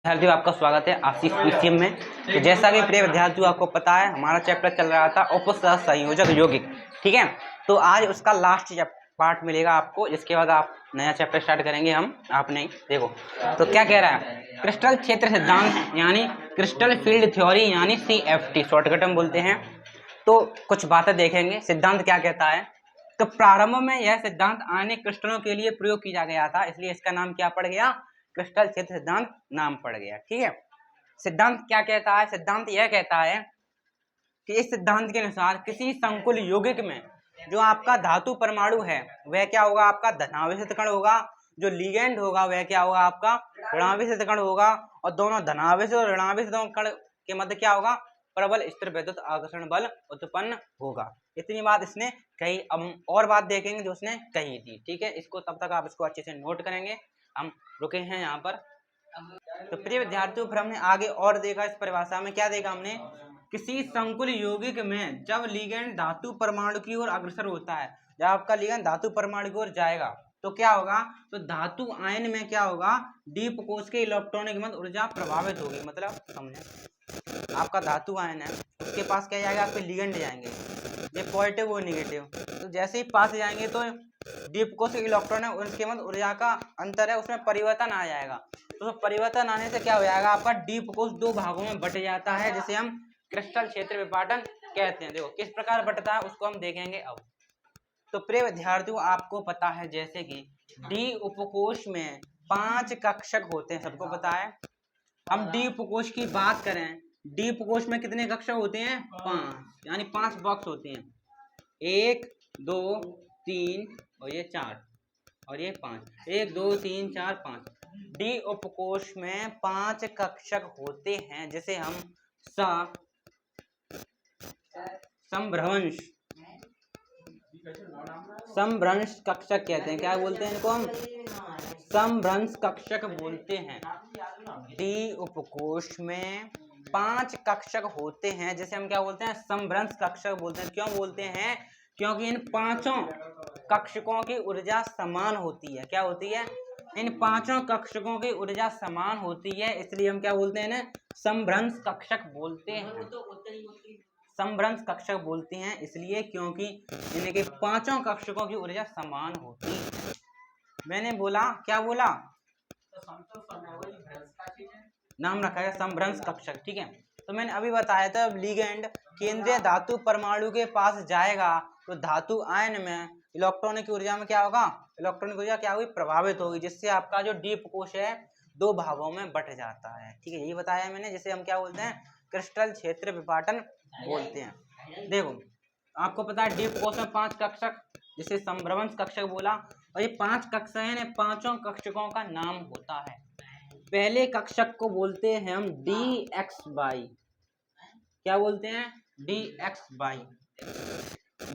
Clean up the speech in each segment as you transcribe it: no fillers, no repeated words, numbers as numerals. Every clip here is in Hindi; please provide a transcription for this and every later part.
विद्यार्थियों, आपका स्वागत है आशीष पीसीएम में। तो जैसा कि प्रिय विद्यार्थियों आपको पता है, हमारा चैप्टर चल रहा था उपसहसंयोजक यौगिक। ठीक है, तो आज उसका लास्ट पार्ट मिलेगा आपको। इसके बाद आप नया चैप्टर स्टार्ट करेंगे हम। आपने देखो तो क्या कह रहा है, क्रिस्टल क्षेत्र सिद्धांत यानी क्रिस्टल फील्ड थ्योरी यानी CFT शॉर्टकट हम बोलते हैं। तो कुछ बातें देखेंगे। सिद्धांत क्या कहता है, तो प्रारंभ में यह सिद्धांत आयनिक क्रिस्टलों के लिए प्रयोग किया गया था, इसलिए इसका नाम क्या पड़ गया, क्रिस्टल क्षेत्र सिद्धांत नाम पड़ गया। ठीक है, सिद्धांत क्या कहता है, सिद्धांत यह कहता है कि इस सिद्धांत के अनुसार किसी संकुल यौगिक में जो आपका धातु परमाणु है वह क्या होगा, आपका धनावेशित कण होगा। जो लिगेंड होगा वह क्या होगा, आपका ऋणावेशित कण होगा। और दोनों धनावेशित और ऋणावेशित कण के मध्य क्या होगा, प्रबल स्थिर विद्युत आकर्षण बल उत्पन्न होगा। इतनी बात इसने कही। अब और बात देखेंगे जो उसने कही थी। ठीक है, इसको तब तक आप इसको अच्छे से नोट करेंगे। हम रुके हैं यहाँ पर। तो प्रिय विद्यार्थियों, फिर हमने आगे और देखा इस परिभाषा में। क्या देखा हमने, किसी संकुल यौगिक में जब लिगेंड धातु परमाणु की ओर अग्रसर होता है, जब आपका लिगेंड धातु परमाणु की ओर जाएगा तो क्या होगा, तो धातु आयन में क्या होगा, डीप कोश के इलेक्ट्रॉनिक मत ऊर्जा प्रभावित होगी। मतलब समझे, आपका धातु आयन है, उसके पास क्या जाएगा, आपके लिगेंड जाएंगे, ये पॉजिटिव और निगेटिव। तो जैसे ही पास जाएंगे तो डीप कोश के इलेक्ट्रॉन है, उसके मत ऊर्जा का अंतर है, उसमें परिवर्तन आ जाएगा। तो परिवर्तन आने से क्या हो जाएगा, आपका डीप कोश दो भागों में बट जाता है, जिसे हम क्रिस्टल क्षेत्र विपाटन कहते हैं। देखो किस प्रकार बटता है उसको हम देखेंगे अब। तो प्रिय विद्यार्थियों, आपको पता है जैसे कि डी उपकोश में 5 कक्षक होते हैं, सबको पता है। हम डी उपकोश की बात करें, डी उपकोश में कितने कक्षक होते हैं, 5, यानी 5 बॉक्स होते हैं। 1 2 3 और ये 4 और ये 5, 1 2 3 4 5। डी उपकोश में 5 कक्षक होते हैं, जिसे हम समभ्रंश कक्षक कहते हैं। क्या बोलते हैं इनको, हम समभ्रंश कक्षक बोलते हैं। डी उपकोश में 5 कक्षक होते हैं, जिसे हम क्या बोलते हैं, समभ्रंश कक्षक बोलते हैं। क्यों बोलते हैं, क्योंकि इन 5 कक्षकों की ऊर्जा समान होती है। क्या होती है, इन 5 कक्षकों की ऊर्जा समान होती है, इसलिए हम क्या बोलते हैं ना, समभ्रंश कक्षक बोलते हैं। समभ्रंश कक्षक बोलते हैं इसलिए क्योंकि इनके 5 कक्षकों की ऊर्जा समान होती है। मैंने बोला, क्या बोला, नाम रखा है समभ्रंश कक्षक। ठीक है, तो मैंने अभी बताया था, लिगेंड केंद्रीय धातु परमाणु के पास जाएगा तो धातु आयन में इलेक्ट्रॉनिक की ऊर्जा में क्या होगा, इलेक्ट्रॉनिक ऊर्जा क्या होगी, प्रभावित होगी, जिससे आपका जो डीप कोश है 2 भागों में बट जाता है। ठीक है, यही बताया मैंने, जिसे हम क्या बोलते हैं, क्रिस्टल क्षेत्र विपाटन बोलते हैं। देखो आपको पता है डीप कोश में 5 कक्षक, जिसे समभ्रंश कक्षक बोला। और ये 5 कक्षक हैं, 5 कक्षकों का नाम होता है। पहले कक्षक को बोलते हैं हम DX/। क्या बोलते हैं, DX/।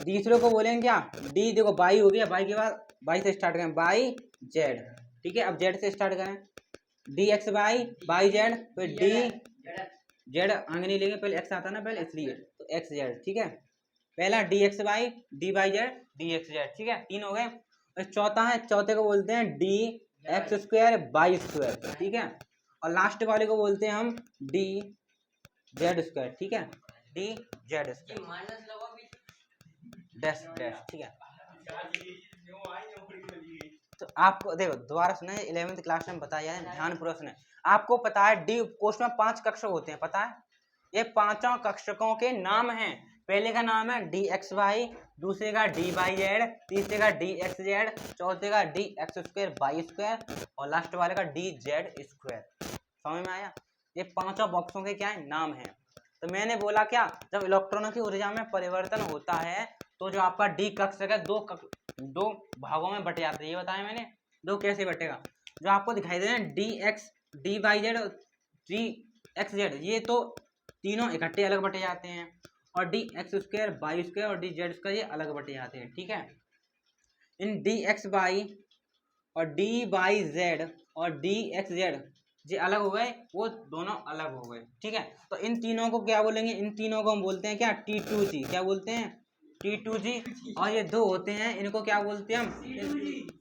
दूसरे को बोलेंगे क्या, डी, देखो बाई हो गया, बाई के बाद बाई से स्टार्ट करें, बाई जेड। ठीक है, अब जेड से स्टार्ट करें, DX/, बाई जेड, फिर डी जेड आगे नहीं लेंगे, पहले एक्स आता ना पहले, इसलिए तो XZ। ठीक है, पहला DX/, D/Z, DXZ। ठीक है, 3 हो गए। और चौथा है, चौथे को बोलते हैं DX²/²। ठीक है, और लास्ट वाले को बोलते हैं हम DZ²। ठीक है, DZ²। Dash dash. ठीक है, तो आपको देखो दोबारा सुने, 11वीं क्लास में बताया है, ध्यानपूर्वक सुने। आपको पता है डी उपकोश में 5 कक्षक होते हैं, पता है। ये 5 कक्षकों के नाम हैं। पहले का नाम है DX/, दूसरे का D/Z, तीसरे का DXZ, चौथे का DX²/² और लास्ट वाले का DZ²। समझ में आया, ये 5 बॉक्सों के क्या है, नाम है। तो मैंने बोला क्या, जब इलेक्ट्रॉनों की ऊर्जा में परिवर्तन होता है तो जो आपका डी कक्षक है दो भागों में बट जाता है। ये बताया मैंने, दो कैसे बटेगा, जो आपको दिखाई दे रहे हैं DY/Z और DXZ, ये तो तीनों इकट्ठे अलग बटे जाते हैं। और DX²/² और DZ² ये अलग बटे जाते हैं। ठीक है, इन DX/, और D/Z और DXZ जो अलग हो गए, वो दोनों अलग हो गए। ठीक है, तो इन तीनों को क्या बोलेंगे, इन तीनों को हम बोलते हैं क्या, T2G। क्या बोलते हैं, T2G। और ये 2 होते हैं, इनको क्या बोलते हैं हम,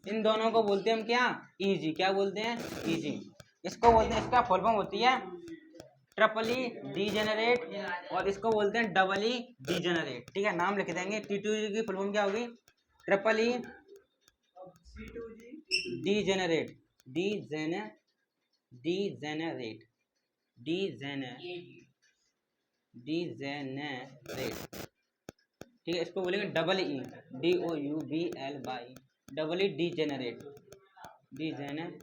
इन दोनों को बोलते हैं हम क्या, EG। क्या बोलते हैं, EG। इसको बोलते हैं, इसका फुल फॉर्म होती है ट्रिपली डीजेनरेट और इसको बोलते हैं डबली डीजेनरेट। ठीक है, नाम लिख देंगे। T2G की फुल फॉर्म क्या होगी? Triply degenerate, degenerate, degenerate. ठीक है, इसको बोलेंगे double E, DOUBLY, doubly degenerate, degenerate.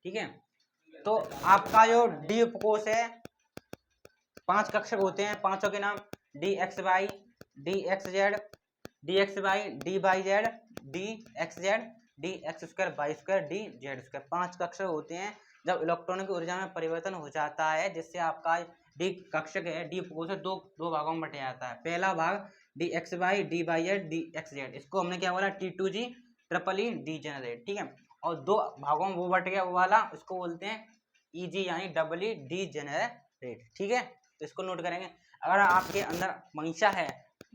ठीक है, तो आपका जो डी उपकोष है, 5 कक्षक होते हैं, पांचों के नाम DXY, DXZ, DXY, DYZ, DXZ, DX square, Y square, DZ square. 5 कक्षक होते हैं। जब इलेक्ट्रॉनों की ऊर्जा में परिवर्तन हो जाता है, जिससे आपका डी कक्षक है, डी उपकोष है, दो भागों में बट जाता है। पहला भाग DXY, DYZ, DXZ, इसको हमने क्या बोला? T2G, ट्रिपली degenerate. ठीक है, और 2 भागों में वो बट गया वो वाला, उसको बोलते हैं EG यानी डबली डीजेनरेट। ठीक है, तो इसको नोट करेंगे। अगर आपके अंदर मंशा है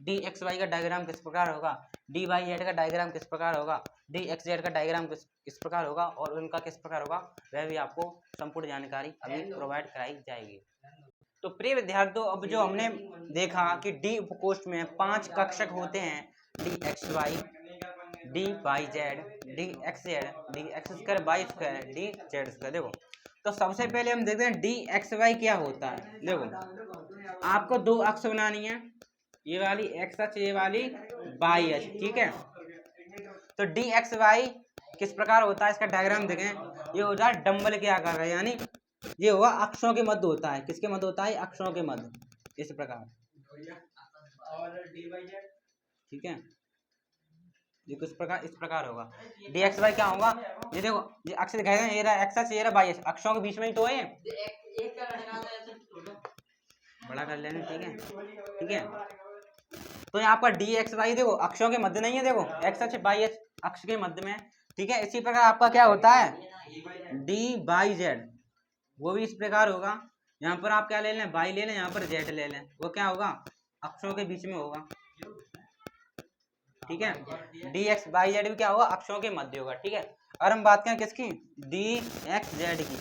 DXY का डायग्राम किस प्रकार होगा, DYZ का डायग्राम किस प्रकार होगा, DXZ का डायग्राम किस प्रकार होगा और उनका किस प्रकार होगा, वह भी आपको संपूर्ण जानकारी अभी प्रोवाइड कराई जाएगी। तो प्रिय विद्यार्थियों, अब जो हमने देखा कि डी उपकोष्ठ में 5 कक्षक होते हैं, DXY, DYZ, DXZ, DX square, Y square, DZ square. देखो, तो सबसे पहले हम देखते हैं DXY क्या होता है। देखो, आपको 2 अक्ष बनानी है, ये वाली एक्स अक्ष, ये वाली वाई अक्ष। ठीक है, तो DXY किस प्रकार होता है, इसका डायग्राम देखें। ये होता है डंबल के आकार का, यानी ये होगा अक्षों के मध्य होता है। किसके मध्य होता है? अक्षों के मध्य, इस प्रकार। ठीक है, ये किस प्रकार, इस प्रकार होगा। DXY क्या होगा? ये देखो, ये अक्ष दिखाई दे, ये रहा एक्स अक्ष, ये रहा वाई अक्ष, अक्षों के बीच में ही तो है। बड़ा कर लेना। ठीक है, ठीक है, तो यहाँ पर DXY देखो अक्षों के मध्य नहीं है, देखो एक्स अक्ष वाई अक्ष के मध्य में। ठीक है, इसी प्रकार आपका क्या होता है DYZ, वो भी इस प्रकार होगा। यहाँ पर आप क्या ले लें? वाई ले लें, यहाँ पर Z ले लें, वो क्या होगा? अक्षों के बीच में होगा। ठीक है, DXYZ भी क्या होगा? अक्षों के मध्य होगा। ठीक है, और हम बात करें किसकी? DXZ की,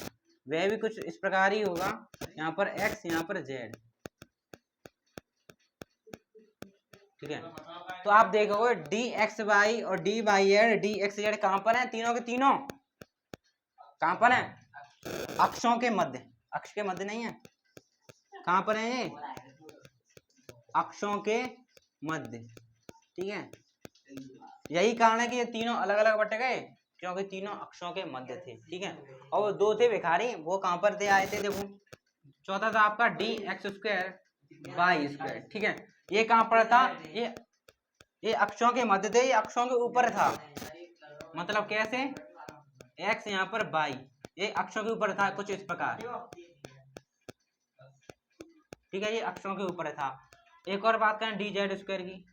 वह भी कुछ इस प्रकार ही होगा। यहाँ पर X, यहाँ पर Z। ठीक है, तो आप देखोगे DXY और DYZ, DXZ कहाँ पर है? तीनों के तीनों कहाँ पर है? अक्षों के मध्य, अक्ष के मध्य नहीं है। कहाँ पर है ये? अक्षों के मध्य। ठीक है, यही कारण है कि ये तीनों अलग अलग बट गए, क्योंकि तीनों अक्षों के मध्य थे। ठीक है, और वो 2 थे भिखारी, वो कहाँ पर थे आए थे? देखो, चौथा था आपका DX स्क्वायर, वाई स्क्वायर। ठीक है, ये कहाँ पर था? ये अक्षों के मध्य थे, ये अक्षों के ऊपर था। मतलब कैसे? X यहाँ पर वाई, ये अक्षों के ऊपर था, कुछ इस प्रकार। ठीक है, ये अक्षों के ऊपर था। एक और बात करें DZ स्क्वायर की।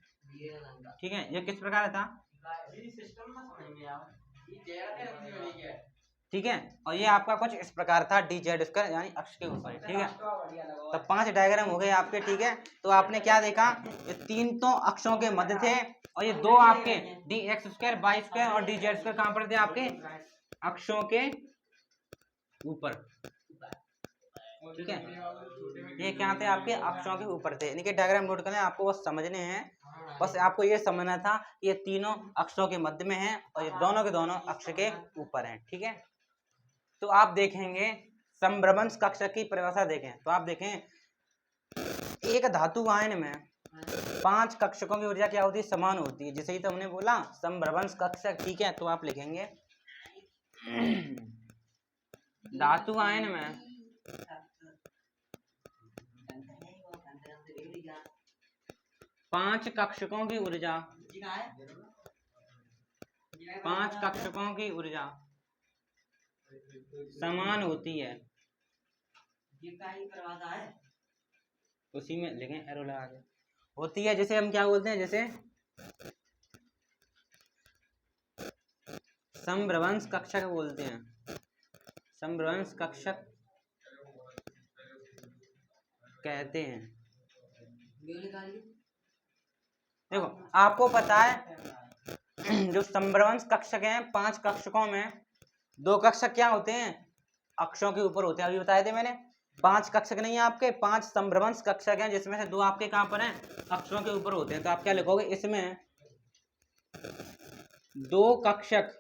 ठीक है, ये किस प्रकार था? ठीक है, और ये आपका कुछ इस प्रकार था DZ स्क्वायर, यानी अक्ष के ऊपर। ठीक है, तो 5 डायग्राम हो गए आपके। ठीक है, तो आपने क्या देखा? ये 3 तो अक्षों के मध्य थे, और ये 2 आपके DX स्क्वायर, वाई स्क्वायर और DZ स्क्वायर कहाँ पर थे? आपके अक्षों के ऊपर। ठीक है, ये क्या थे? आपके अक्षों के ऊपर थे। इनके डायग्राम नोट करने आपको बस समझने हैं। बस आपको ये समझना था कि ये तीनों अक्षों के मध्य में हैं और ये दोनों के दोनों अक्ष के ऊपर हैं। ठीक है, तो आप देखेंगे समभ्रंश कक्षक की परिभाषा देखें, तो आप देखें एक धातु आयन में 5 कक्षकों की ऊर्जा क्या होती है? समान होती है, जिसे ही तो हमने बोला समभ्रंश कक्षक। ठीक है, तो आप लिखेंगे धातु आयन में 5 कक्षकों की ऊर्जा, 5 कक्षकों की ऊर्जा समान होती है। उसी में लिखें एरो लगा के, होती है, जैसे हम क्या बोलते हैं? जैसे समभ्रंश कक्षक बोलते हैं, समभ्रंश कक्षक कहते हैं। देखो आपको पता है जो समभ्रंश कक्षक हैं 5 कक्षकों में 2 कक्षक क्या होते हैं, अक्षों के ऊपर होते हैं, अभी बताए थे मैंने। 5 कक्षक नहीं है आपके, 5 समभ्रंश कक्षक हैं जिसमें से 2 आपके कहां पर हैं, अक्षों के ऊपर होते हैं। तो आप क्या लिखोगे, इसमें 2 कक्षक,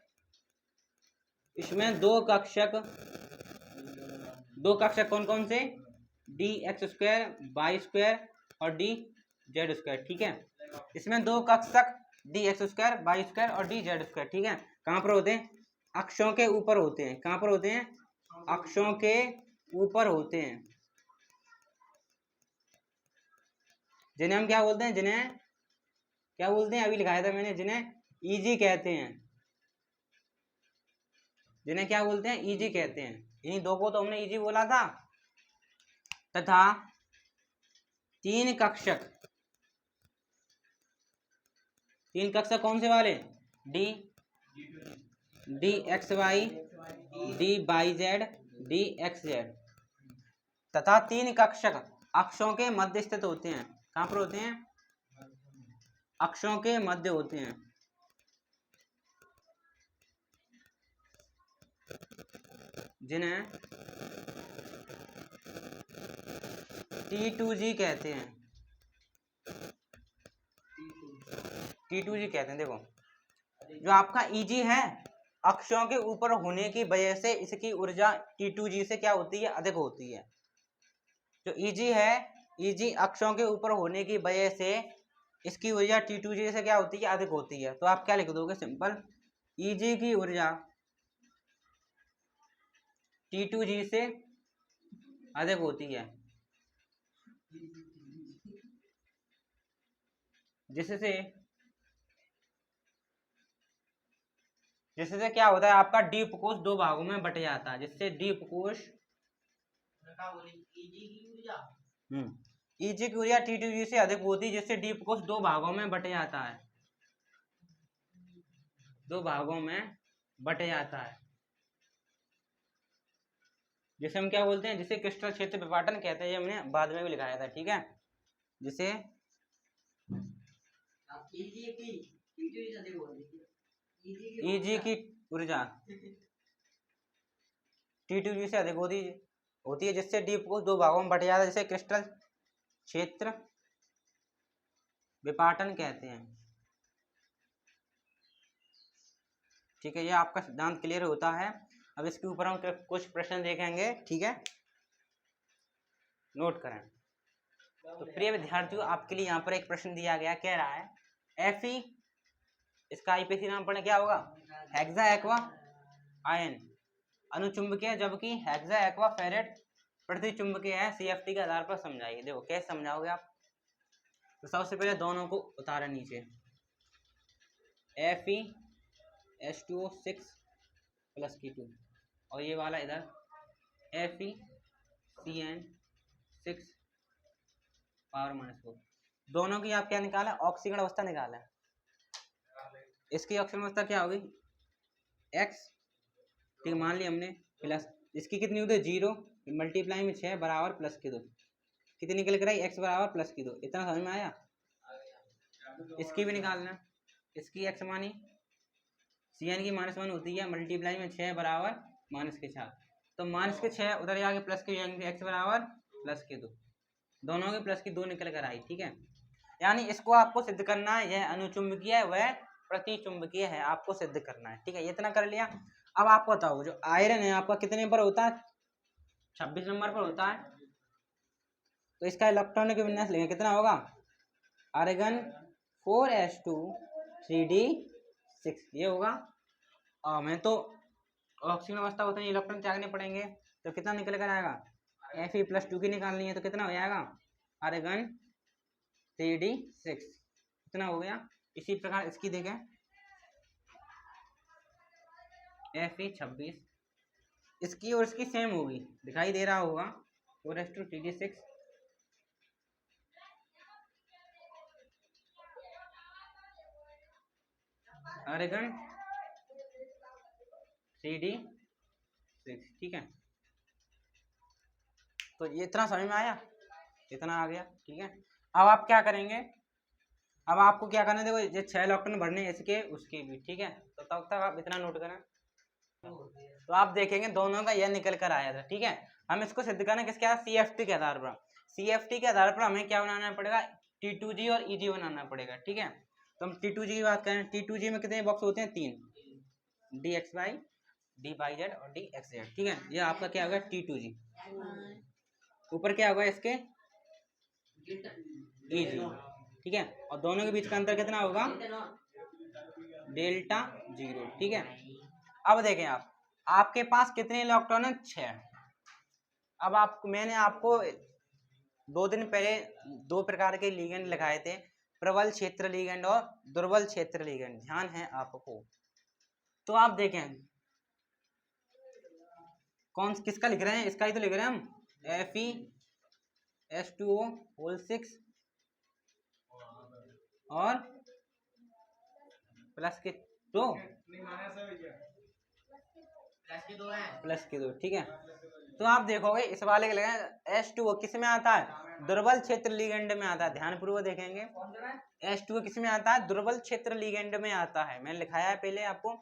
इसमें 2 कक्षक, 2 कक्षक कौन कौन से, dx² y² और dz², ठीक है। इसमें 2 कक्षक dx² y² और dz², ठीक है। कहां पर होते हैं, अक्षों के ऊपर होते हैं। कहां पर होते हैं, अक्षों के ऊपर होते हैं, जिन्हें हम क्या बोलते हैं, जिन्हें क्या बोलते हैं, अभी लिखाया था मैंने, जिन्हें ईजी कहते हैं, जिन्हें क्या बोलते हैं, ईजी कहते हैं। इन्हीं 2 को तो हमने ईजी बोला था। तथा 3 कक्षक, 3 कक्षक कौन से वाले, dxy dyz dxz, तथा 3 कक्षक अक्षों के मध्य स्थित होते हैं। कहां पर होते हैं, अक्षों के मध्य होते हैं, जिन्हें T2G कहते हैं, T2G कहते हैं। देखो जो आपका EG है, अक्षों के ऊपर होने की वजह से इसकी ऊर्जा T2G से क्या होती है, अधिक होती है। जो EG है, EG अक्षों के ऊपर होने की वजह से इसकी ऊर्जा T2G से क्या होती है, अधिक होती है। तो आप क्या लिख दोगे, सिंपल, EG की ऊर्जा T2G से अधिक होती है, जिससे क्या होता है, आपका डीप कोश 2 भागों में बट जाता है, जिससे डीप कोश ईजी की ऊर्जा T2G से अधिक होती है, जिससे डीप कोश 2 भागों में बट जाता है, 2 भागों में बट जाता है, जिसे हम क्या बोलते हैं, जिसे क्रिस्टल क्षेत्र विपाटन कहते हैं। ये हमने बाद में भी लिखाया था, ठीक है। जिसे ईजी की ऊर्जा T2G से अधिक होती है, जिससे डीप कोश 2 भागों में बट जाता है, जिसे क्रिस्टल क्षेत्र विपाटन कहते हैं, ठीक है। ये आपका सिद्धांत क्लियर होता है। अब इसके ऊपर हम कुछ प्रश्न देखेंगे, ठीक है, नोट करें। तो प्रिय विद्यार्थियों, आपके लिए यहाँ पर एक प्रश्न दिया गया, कह रहा है Fe, इसका आईपीसी नाम पढ़ने क्या होगा, हेक्सा एक्वा आयन अनुचुंबकीय, जबकि हेक्सा एक्वा फेरेट प्रतिचुंबकीय है। CFT के आधार पर समझाइए। देखो कैसे समझाओगे आप, तो सबसे पहले दोनों को उतारें नीचे, FeH2O6 + K2 और ये वाला इधर FeCN6 ⁻⁴। दोनों की आप क्या निकाला, ऑक्सीकरण अवस्था निकाला है। इसकी ऑक्सीकरण अवस्था क्या होगी, X, ठीक, मान लिया हमने, प्लस इसकी कितनी होती है 0 मल्टीप्लाई में 6 बराबर प्लस K2, कितनी निकल कर आई, X बराबर प्लस K2। इतना समझ में आया। इसकी भी निकालना, इसकी X मानी, CN की -1 होती है, मल्टीप्लाई में 6 बराबर -4, तो -6 उधर जाके प्लस के X बराबर प्लस K2, दोनों के प्लस की 2 निकल कर आई, ठीक है। यानी इसको आपको सिद्ध करना है, यह अनुचुंबकीय है, वह प्रतिचुंबकीय है, आपको सिद्ध करना है, ठीक है। इतना कर लिया। अब आपको बताओ, जो आयरन है आपका कितने पर होता है, 26 नंबर पर होता है। तो इसका इलेक्ट्रॉनिक विन्यास लेंगे, कितना होगा, आर्गन 4s2 3d6, ये होगा। और मैं तो ऑक्सीजन अवस्था होते हैं, इलेक्ट्रॉन त्यागने पड़ेंगे, तो कितना निकल कर आएगा, Fe+2 की निकालनी है, तो कितना हो जाएगा, आर्गन 3d6, कितना हो गया। इसी प्रकार इसकी देखें, Fe26, इसकी और इसकी सेम होगी, दिखाई दे रहा होगा, 4s2 3d6, आर्गन 3d6, ठीक है। तो ये इतना समझ में आया, इतना आ गया, ठीक है। अब आप क्या करेंगे, अब आपको क्या करना है, देखो ये 6 इलेक्ट्रॉन भरने हैं इसके उसके भी, ठीक है। तो तब तक आप इतना नोट करें। तो आप देखेंगे दोनों का यह निकल कर आया था, ठीक है। हम इसको सिद्ध करना किसके आधार, CFT के आधार पर। CFT के आधार पर हमें क्या बनाना पड़ेगा, T2G और EG बनाना पड़ेगा, ठीक है। तो हम T2G की बात करें, T2G में कितने बॉक्स होते हैं, 3, DXY, DYZ और DXZ, ठीक है। ये आपका क्या होगा, T2G। ऊपर क्या होगा इसके, EG, ठीक है। और दोनों के बीच का अंतर कितना होगा, डेल्टा 0, ठीक है। अब देखें आप, आपके पास कितने इलेक्ट्रॉन है, 6। अब आप, मैंने आपको 2 दिन पहले 2 प्रकार के लिगेंड लिखाए थे, प्रबल क्षेत्र लिगेंड और दुर्बल क्षेत्र लिगेंड, ध्यान है आपको। तो आप देखें कौन किसका लिख रहे हैं, इसका ही तो लिख रहे हैं हम, FeS2O6 और प्लस के 2, प्लस के 2, ठीक है। तो आप देखोगे इस वाले के लगे H2O किस में आता है, दुर्बल क्षेत्र लिगेंड में आता है, ध्यानपूर्वक देखेंगे। H2O किस में आता है, दुर्बल क्षेत्र लिगेंड में आता है, मैंने लिखाया है पहले आपको,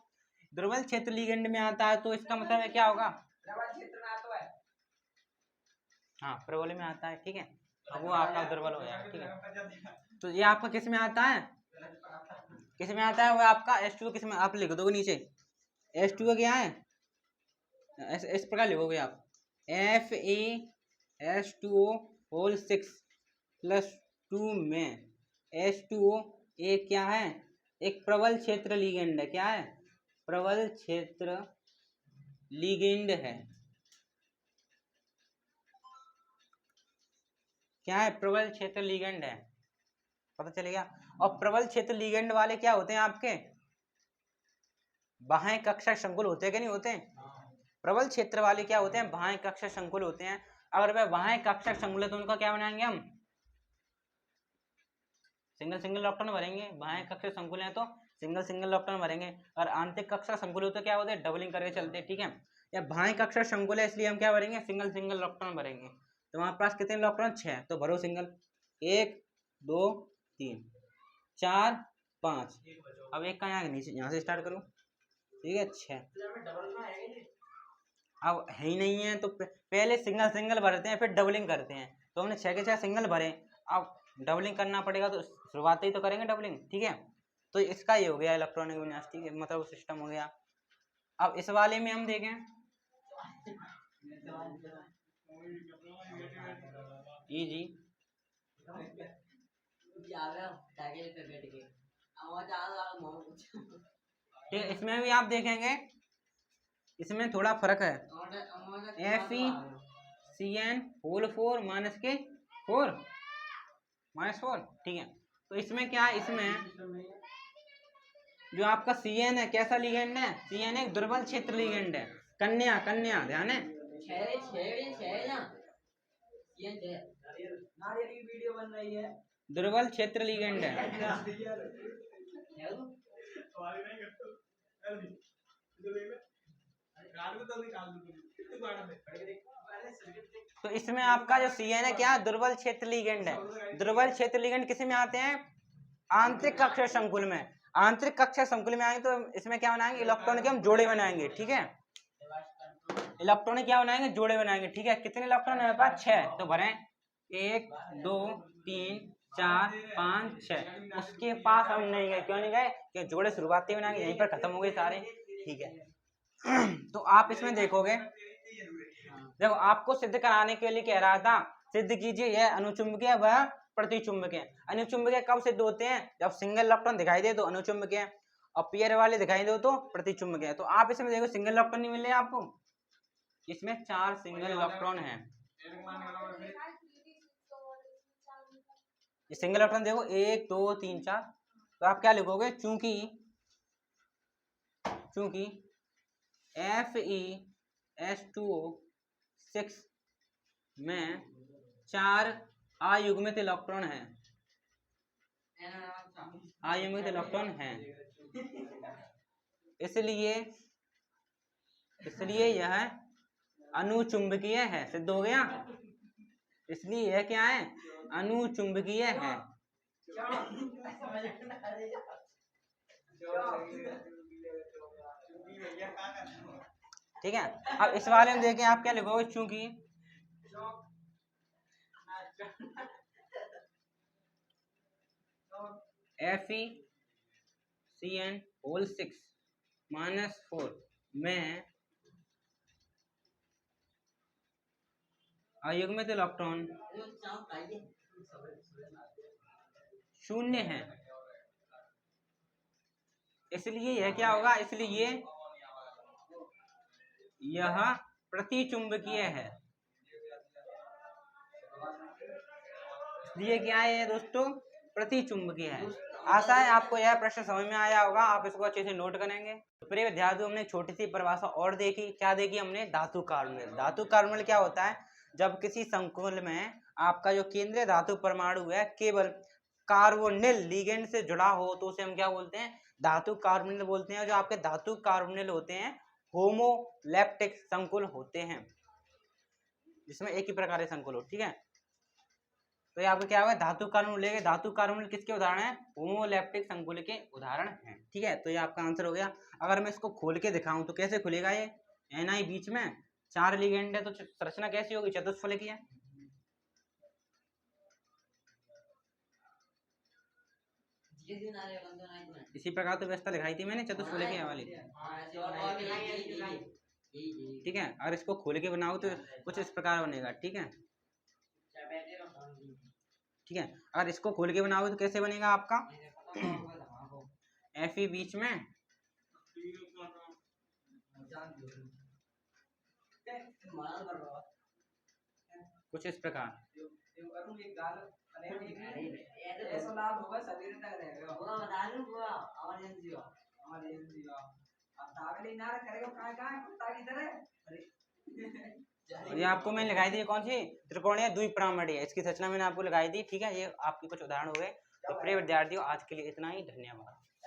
दुर्बल क्षेत्र लिगेंड में आता है। तो इसका मतलब है क्या होगा, प्रबल क्षेत्र में आता है, हाँ प्रबल में आता है, ठीक है। अब वो आपका दुर्बल हो जाएगा, ठीक है। तो ये आपका किस में आता है, किस में आता है, वो आपका H2O किस में, आप लिख दोगे नीचे H2O क्या है, इस प्रकार लिखोगे आप, FeS2O6 + 2 में H2O एक क्या है, एक प्रबल क्षेत्र लिगेंड है, क्या है, प्रबल क्षेत्र लिगेंड है, क्या है, प्रबल क्षेत्र लिगेंड है, पता चलेगा। और प्रबल क्षेत्र लिगेंड वाले क्या होते हैं आपके, बाह्य कक्षक संकुल होते हैं कि नहीं होते हैं, प्रबल क्षेत्र वाले क्या होते हैं, बाह्य कक्षक संकुल होते हैं। अगर वह बाह्य कक्षक संकुल है तो उनका क्या बनाएंगे हम, सिंगल सिंगल इलेक्ट्रॉन भरेंगे, बाह्य कक्षक संकुल है तो सिंगल सिंगल इलेक्ट्रॉन भरेंगे, और आंतरिक कक्षक संकुल हो तो क्या होते हैं, डबलिंग करके चलते हैं, ठीक है। या बाह्य कक्षक संकुल है इसलिए हम क्या भरेंगे, सिंगल सिंगल इलेक्ट्रॉन भरेंगे। तो हमारे पास कितने इलेक्ट्रॉन, 6, तो भरो सिंगल, 1 2 3 4 5, अब एक का यहाँ नीचे, यहाँ से स्टार्ट करो, ठीक है, 6। अब है ही नहीं है तो पहले सिंगल सिंगल भरते हैं फिर डबलिंग करते हैं, तो हमने 6 के 6 सिंगल भरे, अब डबलिंग करना पड़ेगा तो शुरुआत ही तो करेंगे डबलिंग, ठीक है। तो इसका ये हो गया इलेक्ट्रॉनिक विन्यास, ठीक है, मतलब सिस्टम हो गया। अब इस वाले में हम देखें EG, ठीक, इसमें भी आप देखेंगे इसमें थोड़ा फर्क है, FeCN4 -4, ठीक है। तो इसमें क्या है, इसमें जो आपका CN है कैसा लिगेंड है, CN एक दुर्बल क्षेत्र लिगेंड है, कन्या कन्या, ध्यान है, दुर्बल क्षेत्र लिगेंड है। तो इसमें आपका जो CN है क्या, दुर्बल क्षेत्र लिगेंड है। दुर्बल क्षेत्र लिगेंड किस में आते हैं, आंतरिक कक्षक संकुल में। आंतरिक कक्षक संकुल में आएंगे तो इसमें क्या बनाएंगे, इलेक्ट्रॉन के हम जोड़े बनाएंगे, ठीक है, इलेक्ट्रॉन क्या बनाएंगे, जोड़े बनाएंगे, ठीक है। कितने इलेक्ट्रॉन है मेरे पास, 6, तो भरें 1 2 3 4 5 6। उसके पास हम नहीं गए, क्यों नहीं गए, कि जोड़े शुरुआती बनाएंगे, यहीं पर खत्म हो गए सारे, ठीक है। तो आप इसमें देखोगे, देखो आपको सिद्ध कराने के लिए कह रहा था, सिद्ध कीजिए यह अनुचुंबकीय व प्रतिचुंबकीय। अनुचुंबकीय कब सिद्ध होते हैं, जब सिंगल इलेक्ट्रॉन दिखाई दे तो अनुचुंबकीय, और पेयर वाले दिखाई दो तो प्रतिचुंबकीय। तो आप इसमें देखो सिंगल इलेक्ट्रॉन नहीं मिल रहे आपको, इसमें 4 सिंगल इलेक्ट्रॉन है, ये सिंगल इलेक्ट्रॉन देखो 1 2 3 4। तो आप क्या लिखोगे, चूंकि FeS2O6 में 4 अयुग्मित इलेक्ट्रॉन है, अयुग्मित इलेक्ट्रॉन है, इसलिए यह अनुचुंबकीय है, सिद्ध हो गया। इसलिए यह क्या है, अनुचुंबकीय है, ठीक है, अब इस वाले में देखें आप क्या लिखोगे, चूंकि FeCN6 में अयुग्मित इलेक्ट्रॉन शून्य है, इसलिए यह क्या होगा, इसलिए यह प्रतिचुंबकीय है। इसलिए क्या है दोस्तों, प्रतिचुंबकीय है। आशा है आपको यह प्रश्न समझ में आया होगा, आप इसको अच्छे से नोट करेंगे। तो प्रिय विद्यार्थियों, हमने छोटी सी परिभाषा और देखी, क्या देखी हमने, धातु कार्बोनिल। धातु कार्बोनिल क्या होता है, जब किसी संकुल में आपका जो केंद्रीय धातु परमाणु है केवल कार्बोनिल लिगेंड से जुड़ा हो तो उसे हम क्या बोलते हैं, धातु कार्बोनिल बोलते हैं। जो आपके धातु कार्बोनिल होते हैं होमोलैप्टिक संकुल होते हैं, जिसमें एक ही प्रकार के संकुल हो। ठीक है, तो ये आपको क्या होगा, धातु कार्बोनिल लेंगे। धातु कार्बोनिल किसके उदाहरण है, होमोलैप्टिक संकुल के उदाहरण हैं। ठीक है, तो ये आपका आंसर हो गया। अगर मैं इसको खोल के दिखाऊं तो कैसे खुलेगा, ये NI बीच में 4 लिगेंड है तो संरचना कैसी होगी, चतुष्फलकीय है। इसी प्रकार तो व्यवस्था दिखाई थी मैंने, चतुष्फलकीय वाली। ठीक है, अगर इसको खोल के बनाओ तो कुछ इस प्रकार बनेगा। ठीक है, ठीक है, अगर इसको खोल के बनाओगे तो कैसे बनेगा आपका, Fe बीच में कुछ इस प्रकार। ये आपको मैंने लगाई दी कौन सी, त्रिकोणीय द्विपरमाणु है, इसकी संरचना मैंने आपको लगाई दी। ठीक है, ये आपके कुछ उदाहरण हो गए। तो प्रिय विद्यार्थियों, आज के लिए इतना ही, धन्यवाद।